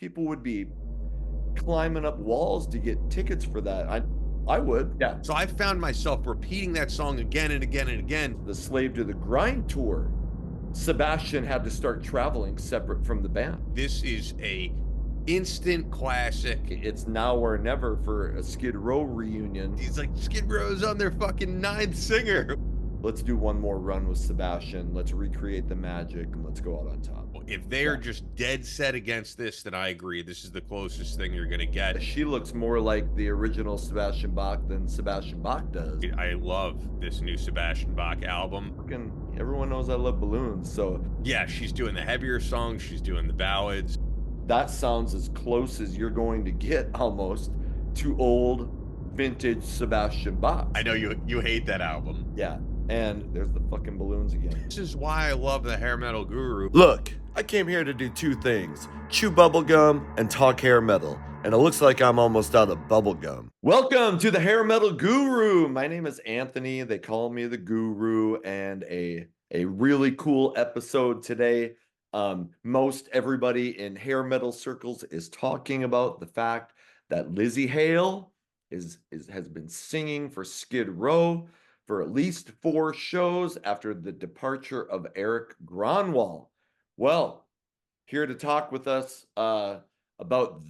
people would be climbing up walls to get tickets for that. I would. Yeah. So I found myself repeating that song again and again and again. The Slave to the Grind tour, Sebastian had to start traveling separate from the band. This is a instant classic. It's now or never for a Skid Row reunion. He's like, Skid Row's on their fucking 9th singer. Let's do one more run with Sebastian. Let's recreate the magic and let's go out on top. If they are just dead set against this, then I agree. This is the closest thing you're going to get. She looks more like the original Sebastian Bach than Sebastian Bach does. I love this new Sebastian Bach album. Fucking everyone knows I love balloons, so yeah, she's doing the heavier songs. She's doing the ballads. That sounds as close as you're going to get almost to old vintage Sebastian Bach. I know you hate that album. Yeah. And there's the fucking balloons again. This is why I love the hair metal guru. Look, I came here to do two things: chew bubblegum and talk hair metal. And it looks like I'm almost out of bubblegum. Welcome to the Hair Metal Guru. My name is Anthony. They call me the Guru, and a really cool episode today. Most everybody in hair metal circles is talking about the fact that Lzzy Hale has been singing for Skid Row for at least 4 shows after the departure of Eric Gronwall. Well, here to talk with us about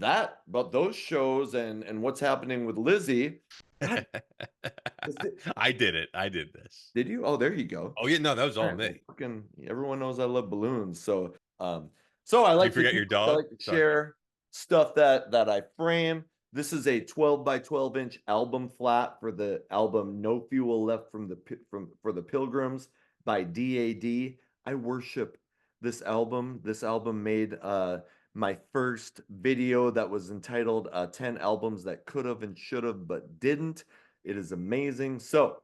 those shows and what's happening with Lizzy. I did it. I did this. Did you? Oh, there you go. Oh yeah, no, that was all me. Fucking everyone knows I love balloons, so I like to forget your dog. I like to share stuff that I frame. This is a 12 by 12 inch album flat for the album No Fuel Left for the Pilgrims by DAD. I worship this album. This album made my first video that was entitled 10 albums that could have and should have but didn't. It is amazing. So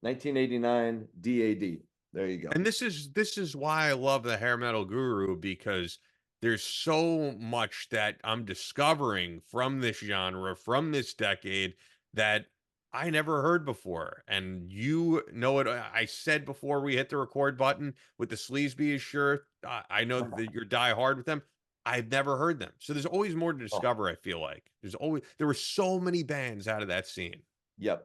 1989 DAD. There you go. And this is why I love the hair metal guru, because there's so much that I'm discovering from this genre, from this decade, that I never heard before. And you know it. I said before we hit the record button with the Sleazebees shirt, I know that you're die hard with them. I've never heard them. So there's always more to discover, I feel like. There were so many bands out of that scene. Yep.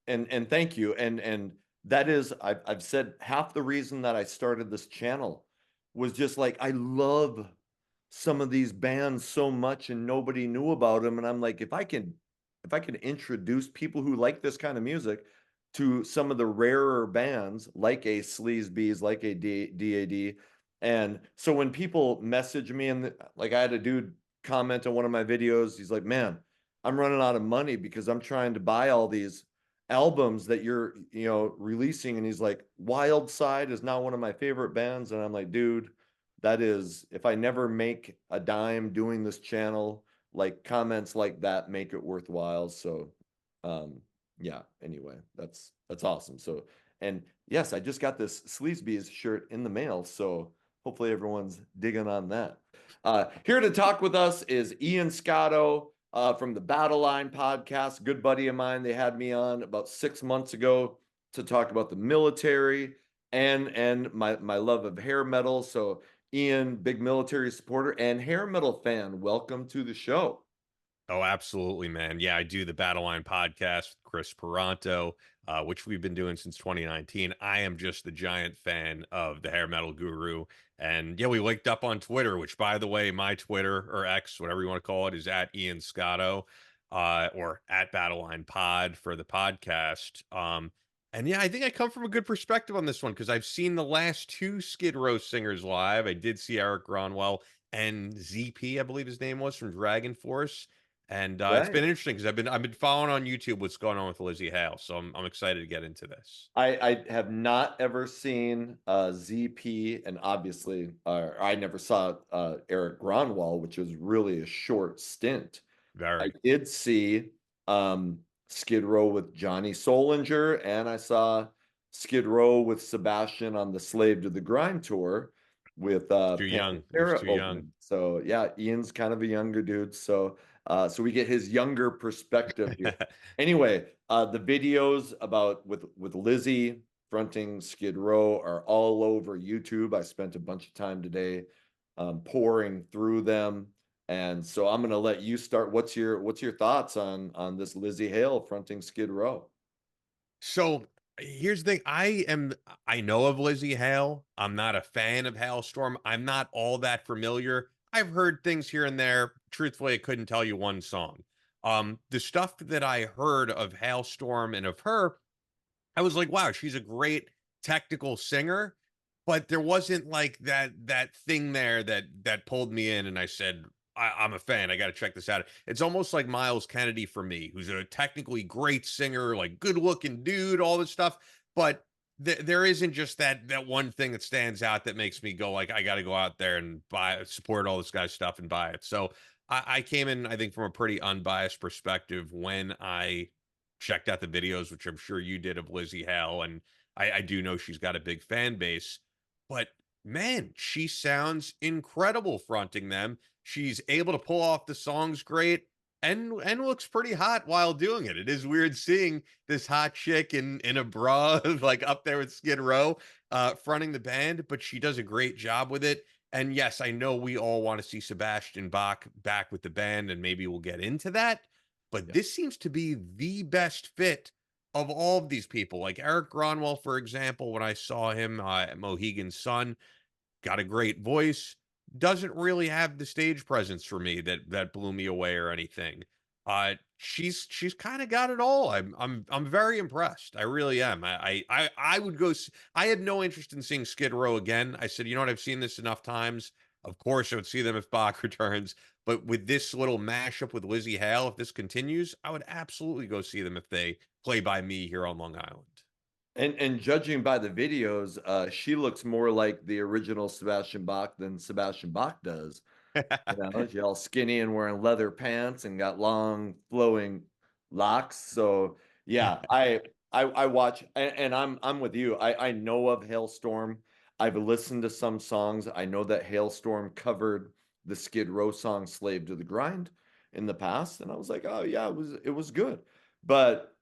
And thank you. And that is, I've said half the reason that I started this channel was just like, I love some of these bands so much and nobody knew about them. And I'm like, if I can introduce people who like this kind of music to some of the rarer bands like a Sleazebees, like a DAD. And so when people message me, and like I had a dude comment on one of my videos, he's like, man, I'm running out of money because I'm trying to buy all these albums that you're releasing. And he's like, Wild Side is now one of my favorite bands. And I'm like, dude, that is, if I never make a dime doing this channel, like comments like that make it worthwhile. So yeah, anyway, that's awesome. So, and yes, I just got this Sleazebees shirt in the mail, so hopefully everyone's digging on that. Here to talk with us is Ian Scotto from the Batteline Podcast, good buddy of mine. They had me on about 6 months ago to talk about the military and my love of hair metal. So Ian, big military supporter and hair metal fan, welcome to the show. Oh, absolutely, man. Yeah, I do the Batteline Podcast with Chris Peranto, which we've been doing since 2019. I am just the giant fan of the hair metal guru. And yeah, we linked up on Twitter, which, by the way, my Twitter, or X, whatever you want to call it, is at Ian Scotto, or at Batteline Pod for the podcast. And yeah, I think I come from a good perspective on this one, because I've seen the last 2 Skid Row singers live. I did see Eric Gronwall and ZP, I believe his name was, from Dragon Force. And it's been interesting because I've been following on YouTube what's going on with Lzzy Hale, so I'm excited to get into this. I have not ever seen ZP, and obviously I never saw Eric Gronwall, which was really a short stint. I did see Skid Row with Johnny Solinger, and I saw Skid Row with Sebastian on the Slave to the Grind tour with too young. So yeah, Ian's kind of a younger dude, so we get his younger perspective here. Anyway, the videos about with Lizzy fronting Skid Row are all over YouTube. I spent a bunch of time today pouring through them. And so I'm going to let you start. What's your thoughts on this Lzzy Hale fronting Skid Row? So here's the thing. I know of Lizzy Hale. I'm not a fan of Halestorm. I'm not all that familiar. I've heard things here and there. Truthfully, I couldn't tell you one song. The stuff that I heard of Halestorm and of her, I was like, wow, she's a great technical singer, but there wasn't like that thing there that pulled me in, and I said, I'm a fan. I got to check this out. It's almost like Miles Kennedy for me, who's a technically great singer, like good looking dude, all this stuff, but there isn't just that one thing that stands out that makes me go like, I got to go out there and support all this guy's stuff and buy it. So I came in, I think, from a pretty unbiased perspective when I checked out the videos, which I'm sure you did, of Lizzy Hale, and I do know she's got a big fan base. But man, she sounds incredible fronting them. She's able to pull off the songs great and looks pretty hot while doing it. It is weird seeing this hot chick in a bra like up there with Skid Row fronting the band, but she does a great job with it. And yes, I know we all want to see Sebastian Bach back with the band, and maybe we'll get into that. But Yeah. this seems to be the best fit of all of these people. Like Eric Gronwall, for example, when I saw him at Mohegan Sun, got a great voice, doesn't really have the stage presence for me that blew me away or anything. She's kind of got it all. I'm very impressed. I really am. I would go. I had no interest in seeing Skid Row again. I said, you know what? I've seen this enough times. Of course, I would see them if Bach returns. But with this little mashup with Lizzy Hale, if this continues, I would absolutely go see them if they play by me here on Long Island. And judging by the videos, she looks more like the original Sebastian Bach than Sebastian Bach does. You know, she's all skinny and wearing leather pants and got long flowing locks. So yeah, I watch, and I'm with you. I know of Hailstorm. I've listened to some songs. I know that Hailstorm covered the Skid Row song "Slave to the Grind" in the past, and I was like, oh yeah, it was good. But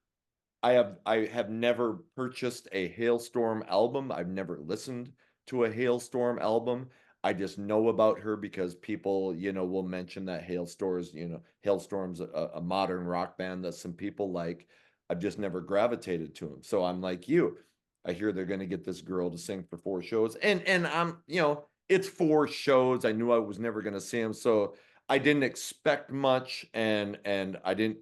I have never purchased a Hailstorm album. I've never listened to a Hailstorm album. I just know about her because people, will mention that Hailstorm's a modern rock band that some people like. I've just never gravitated to them. So I'm like you. I hear they're going to get this girl to sing for 4 shows, and it's 4 shows. I knew I was never going to see them, so I didn't expect much, and I didn't,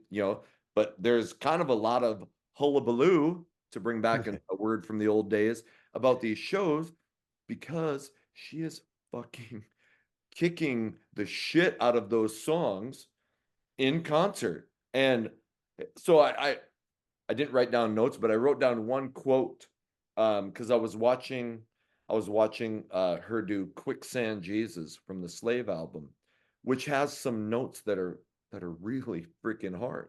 but there's kind of a lot of hullabaloo, to bring back a word from the old days, about these shows, because she is fucking kicking the shit out of those songs in concert. And so I didn't write down notes, but I wrote down one quote, because I was watching her do Quicksand Jesus from the Slave album, which has some notes that are really freaking hard.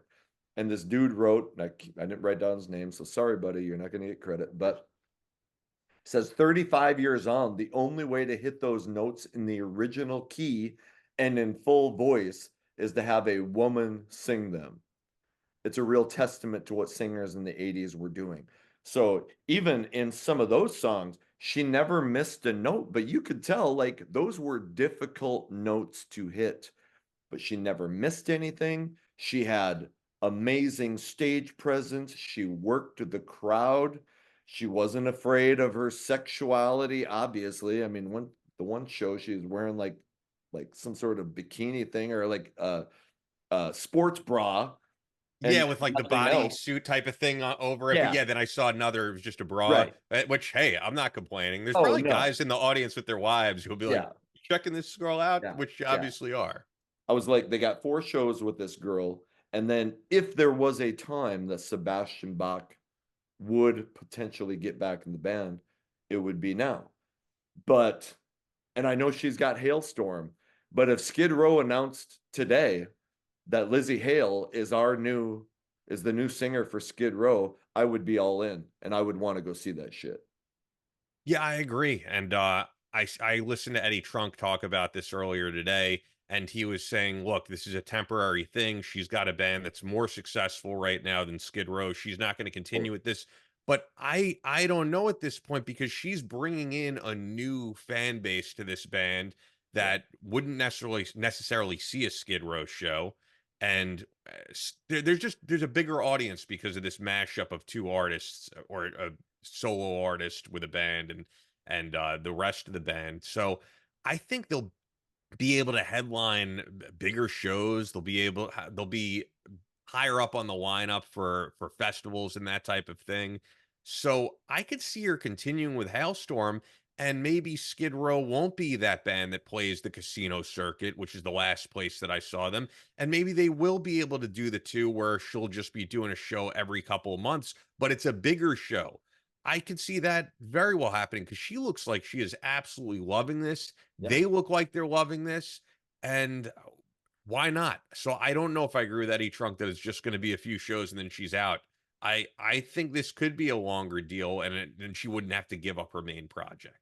And this dude wrote, and I didn't write down his name, so sorry, buddy, you're not going to get credit, but says 35 years on, the only way to hit those notes in the original key and in full voice is to have a woman sing them. It's a real testament to what singers in the 80s were doing. So even in some of those songs, she never missed a note, but you could tell like those were difficult notes to hit, but she never missed anything. She had amazing stage presence. She worked the crowd. She wasn't afraid of her sexuality, obviously. I mean, the one show she was wearing like some sort of bikini thing, or like a sports bra Yeah, and with like the nothing body else. suit type of thing over it. But Yeah, yeah, then I saw another, it was just a bra, right. which, hey, I'm not complaining. There's Oh probably no. guys in the audience with their wives who'll be like, Yeah, checking this girl out, yeah, which you yeah. obviously are. I was like, they got 4 shows with this girl, and then if there was a time that Sebastian Bach would potentially get back in the band, it would be now. But, and I know she's got Halestorm, but if Skid Row announced today that Lzzy Hale is the new singer for Skid Row, I would be all in, and I would want to go see that shit. Yeah, I agree. And I listened to Eddie Trunk talk about this earlier today, and he was saying, look, this is a temporary thing. She's got a band that's more successful right now than Skid Row. She's not going to continue with this. But I don't know at this point, because she's bringing in a new fan base to this band Yeah. that wouldn't necessarily see a Skid Row show, and there's a bigger audience because of this mashup of two artists or a solo artist with a band and the rest of the band. So I think they'll be able to headline bigger shows. They'll be higher up on the lineup for festivals and that type of thing. So I could see her continuing with Halestorm, and maybe Skid Row won't be that band that plays the casino circuit, which is the last place that I saw them. And maybe they will be able to do the two where she'll just be doing a show every couple of months, but it's a bigger show. I could see that very well happening because she looks like she is absolutely loving this. Yeah. They look like they're loving this. And why not? So I don't know if I agree with Eddie Trunk that it's just going to be a few shows and then she's out. I think this could be a longer deal, and she wouldn't have to give up her main project.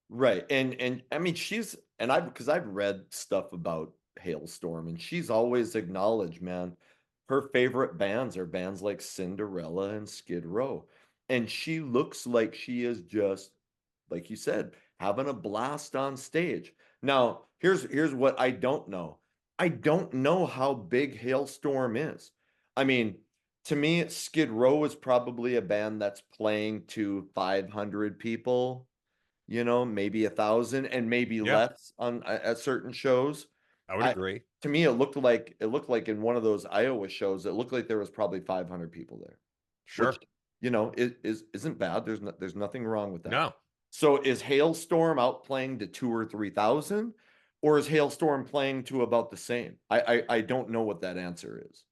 Right. And I mean, because I've read stuff about Hailstorm, and she's always acknowledged, man, her favorite bands are bands like Cinderella and Skid Row. And she looks like she is just, like you said, having a blast on stage. Now, here's what I don't know. I don't know how big Hailstorm is. I mean, to me, Skid Row is probably a band that's playing to 500 people, maybe 1,000 and maybe Yeah, less at certain shows. I would I agree. To me, it looked like in one of those Iowa shows, it looked like there was probably 500 people there, which, Sure. isn't bad. There's nothing wrong with that. No. So is Hailstorm out playing to 2 or 3,000, or is Hailstorm playing to about the same? I don't know what that answer is.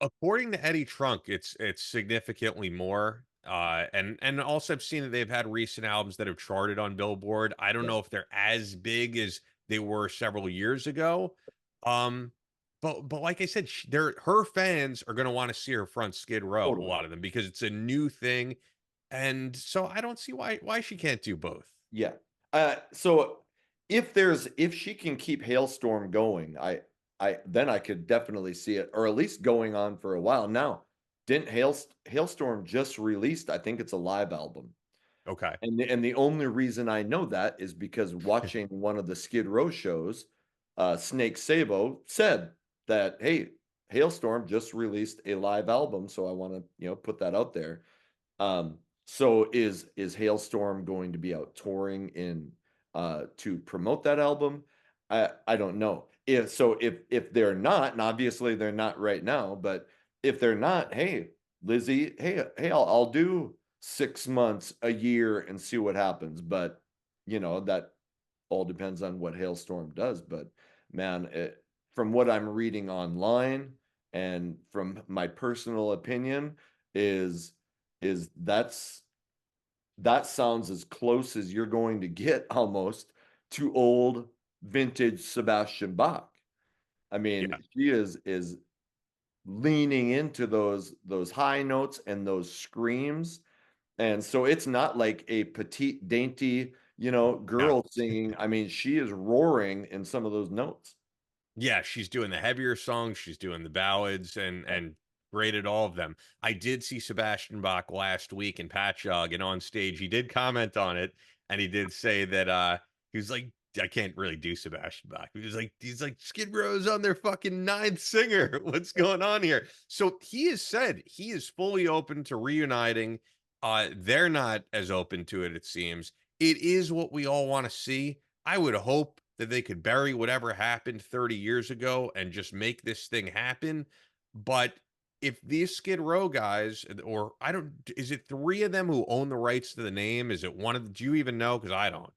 According to Eddie Trunk, it's significantly more. And also I've seen that they've had recent albums that have charted on Billboard. I don't Yeah, know if they're as big as they were several years ago. Um, but like I said, her fans are going to want to see her front Skid Row, a totally. lot of them, because it's a new thing, and so I don't see why she can't do both. Yeah. So if she can keep Hailstorm going, I then I could definitely see it, or at least going on for a while. Now, didn't Hailstorm just released? I think it's a live album, Okay. and the only reason I know that is because watching one of the Skid Row shows, Snake Sabo said that, hey, Hailstorm just released a live album, so I want to put that out there. So is Hailstorm going to be out touring in to promote that album? I don't know. If they're not, and obviously they're not right now, but if they're not, hey, Lizzy, hey, I'll do 6 months, a year, and see what happens. But that all depends on what Hailstorm does. But man, from what I'm reading online and from my personal opinion, is is that sounds as close as you're going to get almost to old vintage Sebastian Bach. I mean, Yeah. she is leaning into those high notes and those screams. And so it's not like a petite, dainty, No. girl singing. I mean, she is roaring in some of those notes. Yeah, she's doing the heavier songs, she's doing the ballads, Yeah. and great at all of them. I did see Sebastian Bach last week in Patchogue, and on stage, he did comment on it, and he did say that, he was like, "I can't really do Sebastian Bach." He's like, "Skid Row's on their fucking ninth singer. What's going on here?" So, he has said he is fully open to reuniting. They're not as open to it, it seems. It is what we all wanna see. I would hope that they could bury whatever happened 30 years ago and just make this thing happen. But if these Skid Row guys, or I don't, is it three of them who own the rights to the name? Is it one of the, do you even know? Because I don't.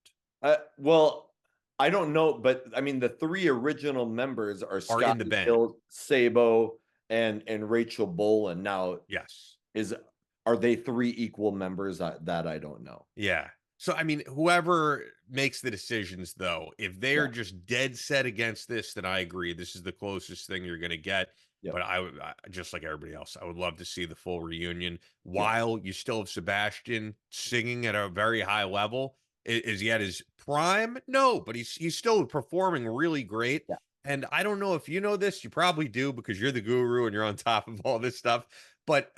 Well, I don't know, but I mean, the three original members are Are in the Scotty band. Hill, Sabo, and Rachel Bolan. Now, Yes. is are they three equal members? That I don't know. Yeah. So, I mean, whoever makes the decisions, though, if they Yeah. are just dead set against this, then I agree. This is the closest thing you're going to get. Yep. But just like everybody else, I would love to see the full reunion Yeah. while you still have Sebastian singing at a very high level. Is he at his prime? No, but he's still performing really great. Yeah. And I don't know if you know this, you probably do because you're the guru and you're on top of all this stuff. But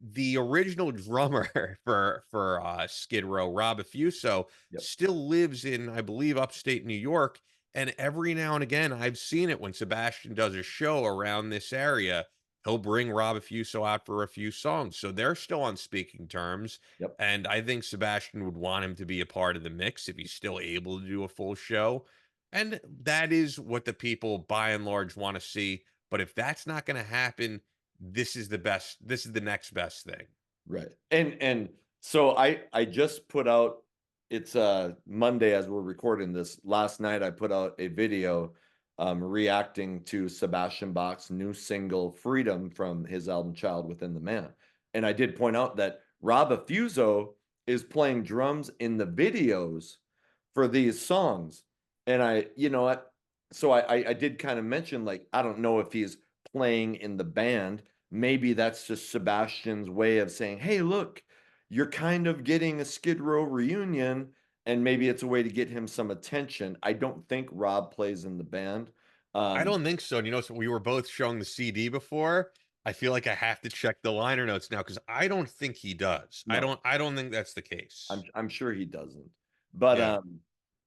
the original drummer for Skid Row, Rob Affuso, Yep. still lives in, I believe, upstate New York. And every now and again, I've seen it when Sebastian does a show around this area, he'll bring Rob Affuso out for a few songs. So they're still on speaking terms. Yep. And I think Sebastian would want him to be a part of the mix if he's still able to do a full show. And that is what the people by and large want to see. But if that's not going to happen, this is the best, this is the next best thing. Right. And so I just put out, it's Monday as we're recording this. Last night I put out a video reacting to Sebastian Bach's new single Freedom from his album Child Within the Man. And I did point out that Rob Affuso is playing drums in the videos for these songs. And I, you know what? So I did kind of mention, like, I don't know if he's playing in the band. Maybe that's just Sebastian's way of saying, hey, look, you're kind of getting a Skid Row reunion, and maybe it's a way to get him some attention. I don't think Rob plays in the band. I Um, don't think so. And so we were both showing the CD before. I feel like I have to check the liner notes now because I don't think he does. no, I don't think that's the case. I'm sure he doesn't. But Yeah.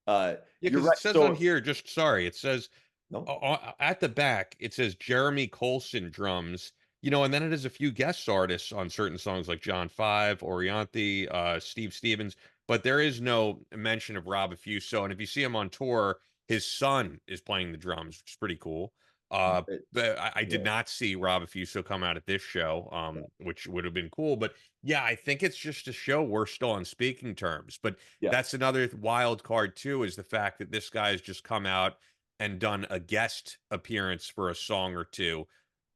Yeah, you're because it right. says on So here, just sorry, it says no, at the back, it says Jeremy Colson drums, and then it has a few guest artists on certain songs like John Five, Orianthi, Steve Stevens, but there is no mention of Rob Affuso. And if you see him on tour, his son is playing the drums, which is pretty cool. it, But I did yeah, not see Rob Affuso come out at this show, yeah, which would have been cool. But yeah, I think it's just a show we're still on speaking terms. But that's yes, another wild card too, is the fact that this guy's just come out and done a guest appearance for a song or two,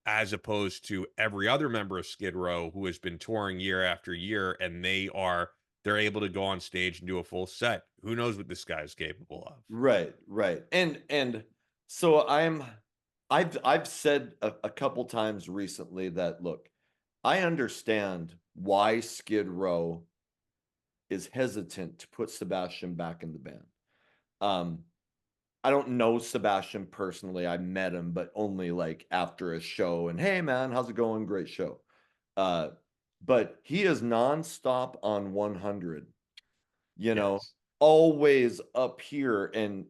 as opposed to every other member of Skid Row who has been touring year after year, and they're able to go on stage and do a full set. Who knows what this guy's capable of? right, right. And so I've said a couple times recently that, look, I understand why Skid Row is hesitant to put Sebastian back in the band. Um, I don't know Sebastian personally. I met him, but only like after a show and hey man, how's it going? Great show. Uh, but he is nonstop on 100, you know, Yes. always up here and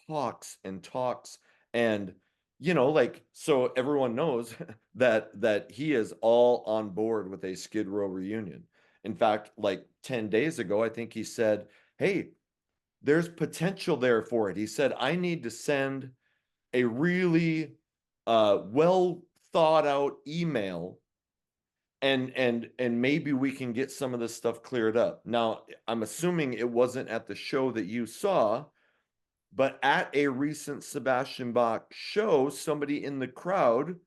talks and talks and like, so everyone knows that he is all on board with a Skid Row reunion. In fact, like 10 days ago, I think he said, hey, there's potential there for it. He said, I need to send a really well thought out email and maybe we can get some of this stuff cleared up. Now, I'm assuming it wasn't at the show that you saw, but at a recent Sebastian Bach show, somebody in the crowd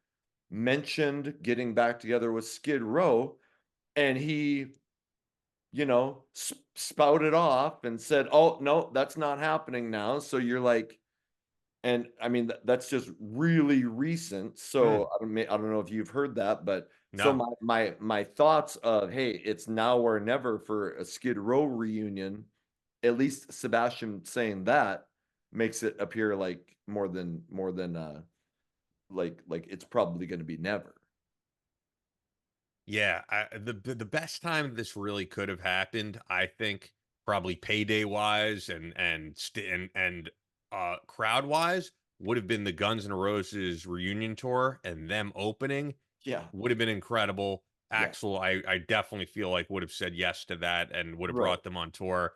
mentioned getting back together with Skid Row, and he, spouted off and said, "Oh no, that's not happening now." So you're like, and I mean that's just really recent. Hmm. So I don't know if you've heard that, but so No. my thoughts of, hey, it's now or never for a Skid Row reunion. At least Sebastian saying that makes it appear like more than like it's probably going to be never. Yeah, the best time this really could have happened, I think, probably payday wise and crowd wise, would have been the Guns N' Roses reunion tour, and them opening Yeah, would have been incredible. yeah, Axel, I definitely feel like would have said yes to that and would have right, brought them on tour.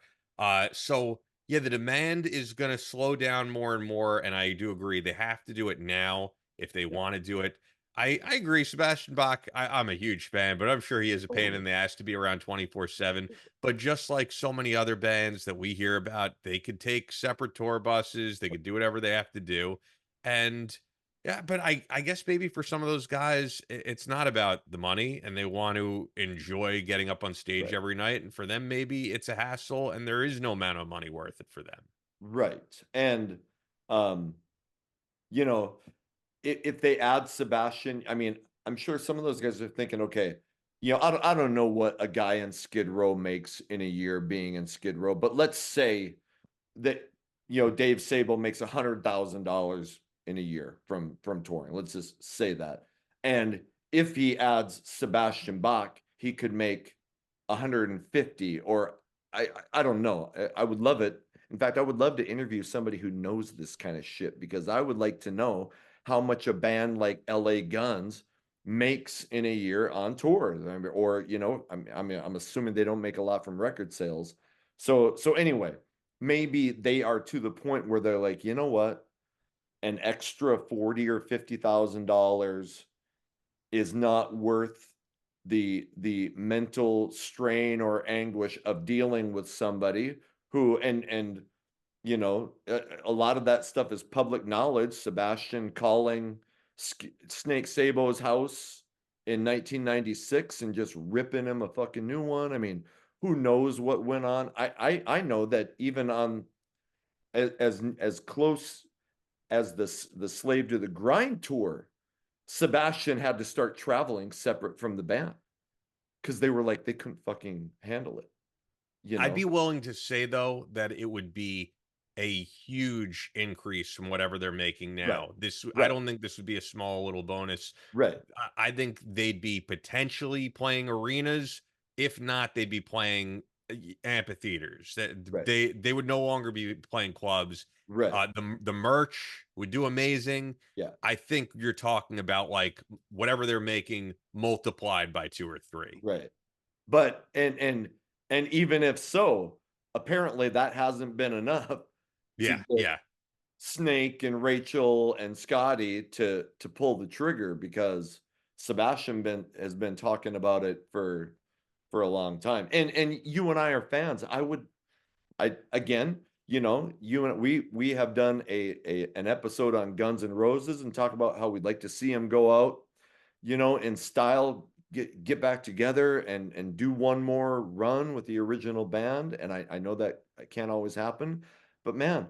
So yeah, the demand is going to slow down more and more, and I do agree they have to do it now if they yeah, want to do it. I agree. Sebastian Bach, I'm a huge fan, but I'm sure he is a pain totally. in the ass to be around 24/7. But just like so many other bands that we hear about, they could take separate tour buses, they could do whatever they have to do. And yeah, but I guess maybe for some of those guys, it's not about the money and they want to enjoy getting up on stage Right, every night. And for them, maybe it's a hassle and there is no amount of money worth it for them. right. And um, you know, if they add Sebastian, I mean, I'm sure some of those guys are thinking, okay, I don't know what a guy in Skid Row makes in a year being in Skid Row, but let's say that Dave Sable makes $100,000 in a year from touring. Let's just say that. And if he adds Sebastian Bach, he could make 150, or I don't know. I would love it In fact, I would love to interview somebody who knows this kind of shit, because I would like to know how much a band like LA Guns makes in a year on tour. I mean, or, I'm assuming they don't make a lot from record sales. So anyway, maybe they are to the point where they're like, you know what? An extra 40 or $50,000 is not worth the mental strain or anguish of dealing with somebody who, and a lot of that stuff is public knowledge. Sebastian calling Snake Sabo's house in 1996 and just ripping him a fucking new one. I mean, who knows what went on? I know that even on as close as the Slave to the Grind tour, Sebastian had to start traveling separate from the band because they were like, they couldn't fucking handle it, you I'd know? be willing to say though that it would be a huge increase from whatever they're making Right, now. I right, don't think this would be a small little bonus. right, I think they'd be potentially playing arenas. If not, they'd be playing amphitheaters. That right, they would no longer be playing clubs. right. The merch would do amazing. Yeah, I think you're talking about like whatever they're making multiplied by 2 or 3. right. But and even if so, apparently that hasn't been enough to Yeah, get yeah. Snake and Rachel and Scotty to pull the trigger, because Sebastian has been talking about it for a long time. And you and I are fans. I again, you and we have done an episode on Guns N' Roses and talk about how we'd like to see them go out, in style, get back together and do one more run with the original band. And I know that can't always happen, but man,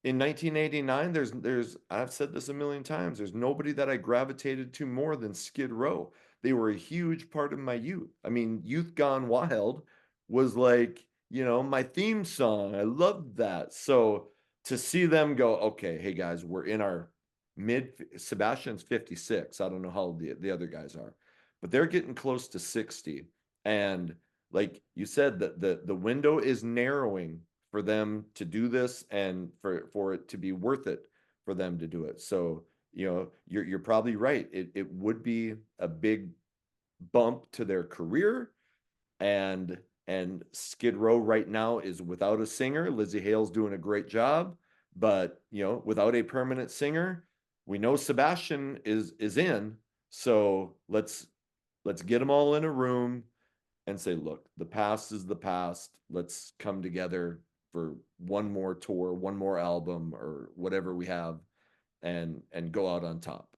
in 1989, there's I've said this a million times, there's nobody that I gravitated to more than Skid Row. They were a huge part of my youth. I mean, Youth Gone Wild was like, my theme song. I loved that. So to see them go, okay, hey guys, we're in our mid, Sebastian's 56. I don't know how old the other guys are, but they're getting close to 60. And like you said, the window is narrowing for them to do this, and for it to be worth it for them to do it. So, you're probably right. It would be a big bump to their career. And Skid Row right now is without a singer. Lzzy Hale's doing a great job, but without a permanent singer, we know Sebastian is in. So let's get them all in a room and say, look, the past is the past. Let's come together for one more tour, one more album, or whatever we have, and go out on top.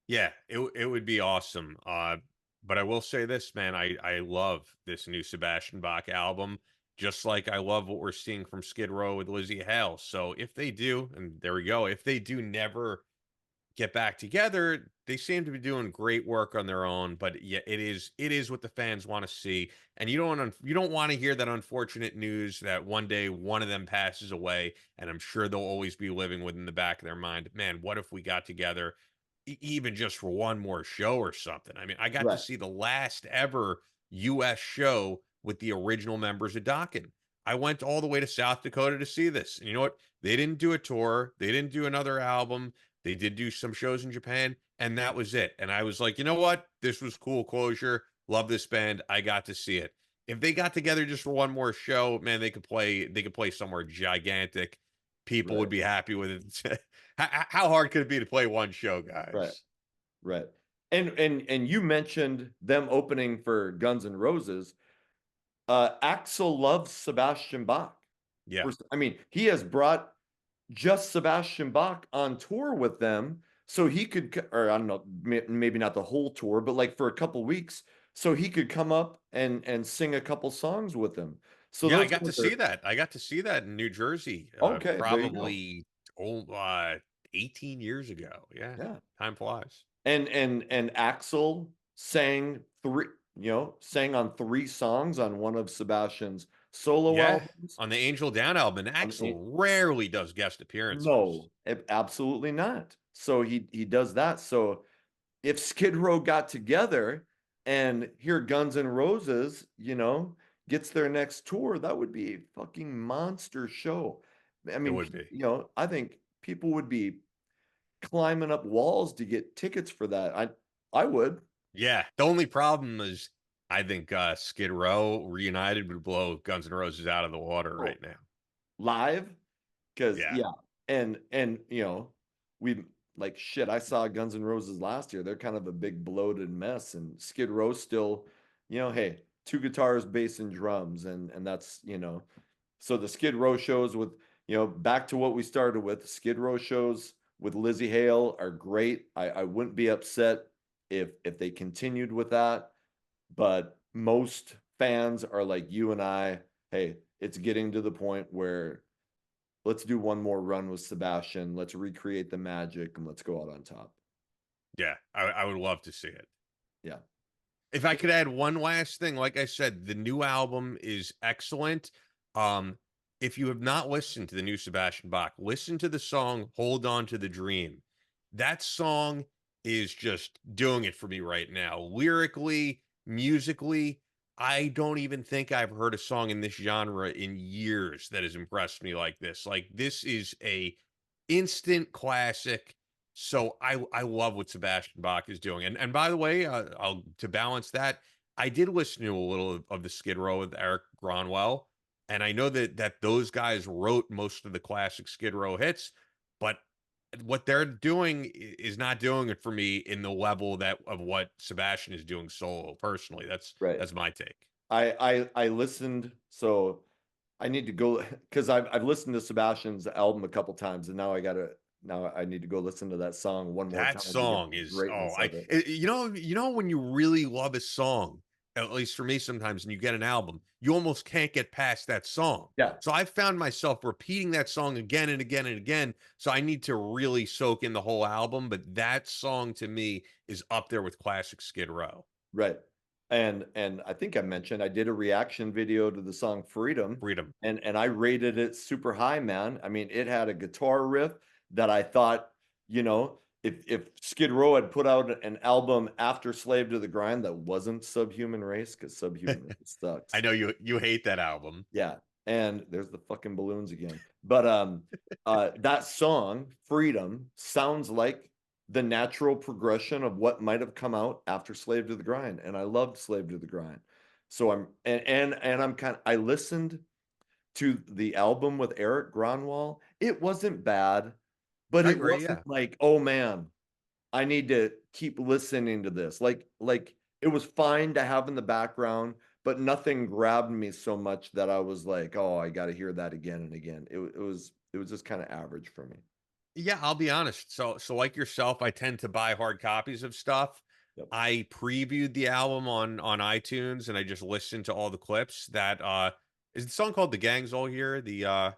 Yeah, it would be awesome. But I will say this, man, I love this new Sebastian Bach album, just like I love what we're seeing from Skid Row with Lizzy Hale. So if they do, and there we go, if they do never get back together, they seem to be doing great work on their own. But yeah, it is what the fans want to see, and you don't want to hear that unfortunate news that one day one of them passes away, and I'm sure they'll always be living within the back of their mind. Man, what if we got together, even just for one more show or something? I mean, I got to Right. see the last ever U.S. show with the original members of Dokken. I went all the way to South Dakota to see this, and you know what? They didn't do a tour. They didn't do another album. They did do some shows in Japan, and that was it. And I was like, you know what? This was cool closure. Love this band. I got to see it. If they got together just for one more show, man, they could play somewhere gigantic. People would Right. be happy with it. How hard could it be to play one show, Right. guys? Right. And you mentioned them opening for Guns N' Roses. Axel loves Sebastian Bach. Yeah. I mean, he has brought just Sebastian Bach on tour with them, so he could, or I don't know, maybe not the whole tour, but like for a couple weeks, so he could come up and sing a couple songs with them. So Yeah, I those got guys to see are that. I got to see that in New Jersey, okay. There you go. probably oh, 18 years ago. Yeah, Yeah. time flies. And Axel sang on three songs on one of Sebastian's solo Yeah, albums. on the Angel Down album, and On the, Axel rarely does guest appearances. no, absolutely not. So he does that. So if Skid Row got together and here Guns N' Roses, gets their next tour, that would be a fucking monster show. I It mean, would be. I think people would be climbing up walls to get tickets for that. I would. Yeah. The only problem is I think Skid Row reunited would blow Guns N' Roses out of the water Oh, right now. live. Because Yeah. yeah, and we like shit. I saw Guns N' Roses last year. They're kind of a big bloated mess, and Skid Row still, hey, two guitars, bass, and drums, and that's So the Skid Row shows with back to what we started with. Skid Row shows with Lzzy Hale are great. I wouldn't be upset if they continued with that, but most fans are like you and I. Hey, it's getting to the point where let's do one more run with Sebastian. Let's recreate the magic and let's go out on top. Yeah. I would love to see it. Yeah. If I could add one last thing, like I said, the new album is excellent. Um, if you have not listened to the new Sebastian Bach, listen to the song Hold On to the Dream. That song is just doing it for me right now. Lyrically, musically, I don't even think I've heard a song in this genre in years that has impressed me like this. Like this is a instant classic. So I love what Sebastian Bach is doing. And by the way, I'll to balance that, I did listen to a little of the Skid Row with Eric Gronwell, and I know that those guys wrote most of the classic Skid Row hits, but what they're doing is not doing it for me in the level that of what Sebastian is doing solo. Personally, Right. that's my take. I listened, so I need to go because I've listened to Sebastian's album a couple times, and now I need to go listen to that song one more That time to get song the is greatness of it. you know when you really love a song, at least for me sometimes, and you get an album, you almost can't get past that song. Yeah, So I found myself repeating that song again and again and again. So I need to really soak in the whole album, but that song to me is up there with classic Skid Row. right. And I think I mentioned I did a reaction video to the song Freedom, Freedom. and I rated it super high, man. I mean, it had a guitar riff that I thought, if Skid Row had put out an album after Slave to the Grind that wasn't Subhuman Race, because Subhuman Race I sucks. know you hate that album. Yeah. And there's the fucking balloons again. But that song, Freedom, sounds like the natural progression of what might have come out after Slave to the Grind. And I loved Slave to the Grind. So I listened to the album with Eric Gronwall. It wasn't bad, but I it agree, wasn't yeah. like, oh man, I need to keep listening to this. Like it was fine to have in the background, but nothing grabbed me so much that I was like, oh, I got to hear that again and again. It was just kind of average for me. Yeah, I'll be honest. So like yourself, I tend to buy hard copies of stuff. Yep. I previewed the album on iTunes and I just listened to all the clips. That is the song called The Gang's All Here, the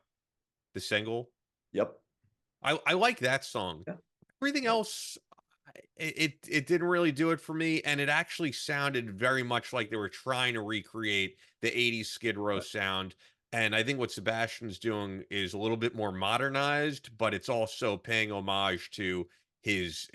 single. Yep. I like that song. Yeah. Everything else it didn't really do it for me, and it actually sounded very much like they were trying to recreate the 80s Skid Row Right. sound. And I think what Sebastian's doing is a little bit more modernized, but it's also paying homage to his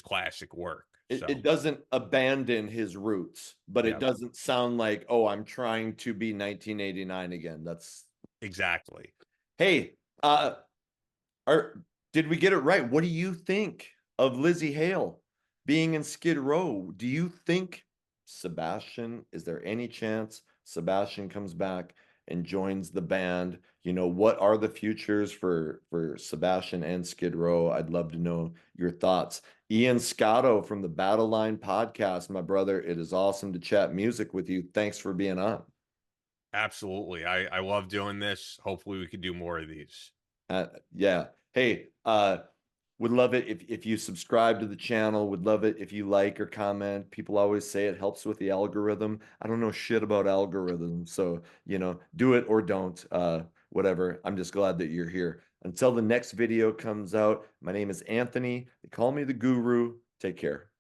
classic work. It So, doesn't abandon his roots, but it yeah, doesn't sound like, oh, I'm trying to be 1989 again. That's exactly. hey, are did we get it right? What do you think of Lzzy Hale being in Skid Row? Do you think Sebastian, is there any chance Sebastian comes back and joins the band? What are the futures for Sebastian and Skid Row? I'd love to know your thoughts. Ian Scotto from the Batteline Podcast, my brother. It is awesome to chat music with you. Thanks for being on. Absolutely. I love doing this. Hopefully we could do more of these. Yeah. Hey, would love it if you subscribe to the channel. Would love it if you like or comment. People always say it helps with the algorithm. I don't know shit about algorithms, so do it or don't. Whatever. I'm just glad that you're here. Until the next video comes out, my name is Anthony. They call me the Guru. Take care.